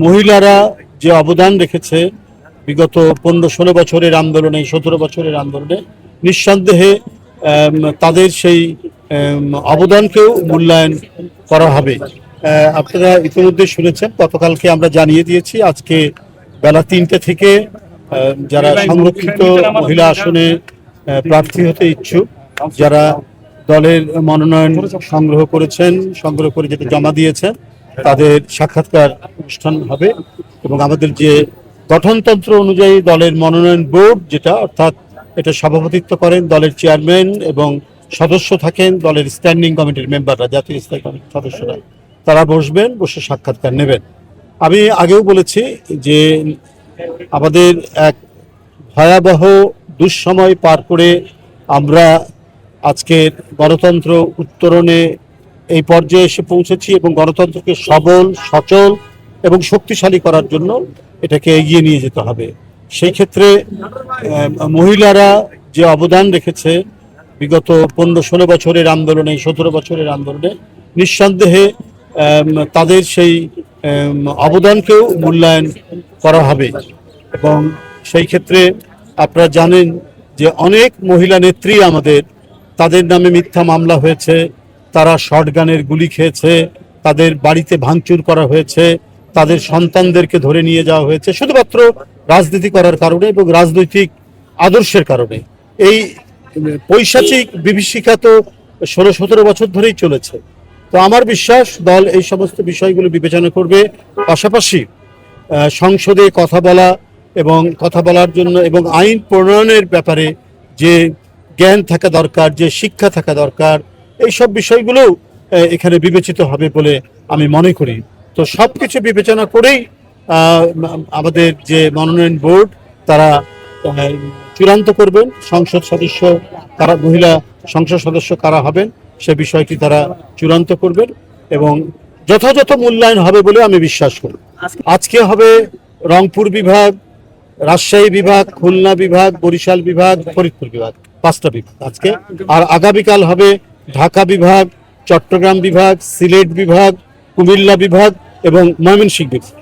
মহিলারা যে অবদান রেখেছে বিগত 15-16 বছরের আন্দোলনে, 17 বছরের আন্দোলনে, নিঃসন্দেহে তাদের সেই অবদানকেও মূল্যায়ন করা হবে। আপনারা ইতিমধ্যে শুনেছেন, গতকালকে আমরা জানিয়ে দিয়েছি আজকে বেলা 3টে থেকে যারা সংরক্ষিত মহিলা আসনে প্রার্থী হতে ইচ্ছুক, যারা দলের মনোনয়ন সংগ্রহ করে যেটা জমা দিয়েছেন, তাদের সাক্ষাৎকার অনুষ্ঠান হবে। এবং আমাদের যে গঠনতন্ত্র অনুযায়ী দলের মনোনয়ন বোর্ড, যেটা অর্থাৎ এটা সভাপতিত্ব করেন দলের চেয়ারম্যান এবং সদস্য থাকেন দলের স্ট্যান্ডিং কমিটির মেম্বাররা, জাতীয় স্থায়ী কমিটির সদস্যরা, তারা বসে সাক্ষাৎকার নেবেন। আমি আগেও বলেছি যে আমাদের এক ভয়াবহ দুঃসময় পার করে আমরা আজকের গণতন্ত্র উত্তরণে এই পর্যায়ে এসে পৌঁছেছি এবং গণতন্ত্রকে সবল, সচল এবং শক্তিশালী করার জন্য এটাকে এগিয়ে নিয়ে যেতে হবে। সেই ক্ষেত্রে মহিলারা যে অবদান রেখেছে বিগত 15-16 বছরের আন্দোলনে, 17 বছরের আন্দোলনে, নিঃসন্দেহে তাদের সেই অবদানকেও মূল্যায়ন করা হবে। এবং সেই ক্ষেত্রে আপনারা জানেন যে অনেক মহিলা নেত্রী আমাদের, তাদের নামে মিথ্যা মামলা হয়েছে, তারা শর্টগানের গুলি খেয়েছে, তাদের বাড়িতে ভাঙচুর করা হয়েছে, তাদের সন্তানদেরকে ধরে নিয়ে যাওয়া হয়েছে শুধুমাত্র রাজনীতি করার কারণে এবং রাজনৈতিক আদর্শের কারণে। এই পৈশাচিক বিভীষিকা তো 16-17 বছর ধরেই চলেছে। তো আমার বিশ্বাস দল এই সমস্ত বিষয়গুলো বিবেচনা করবে। পাশাপাশি সংসদে কথা বলার জন্য এবং আইন প্রণয়নের ব্যাপারে যে জ্ঞান থাকা দরকার, যে শিক্ষা থাকা দরকার, এই সব বিষয়গুলোও এখানে বিবেচিত হবে বলে আমি মনে করি। তো সব কিছু বিবেচনা করেই আমাদের যে মনোনয়ন বোর্ড, তারা চূড়ান্ত করবেন মহিলা সংসদ সদস্য কারা হবেন সে বিষয়টি তারা চূড়ান্ত করবেন এবং যথাযথ মূল্যায়ন হবে বলে আমি বিশ্বাস করি। আজকে হবে রংপুর বিভাগ, রাজশাহী বিভাগ, খুলনা বিভাগ, বরিশাল বিভাগ, ফরিদপুর বিভাগ, 5টা বিভাগ আজকে। আর আগামীকাল হবে ঢাকা বিভাগ, চট্টগ্রাম বিভাগ, সিলেট বিভাগ, কুমিল্লা বিভাগ এবং ময়মনসিংহ বিভাগ।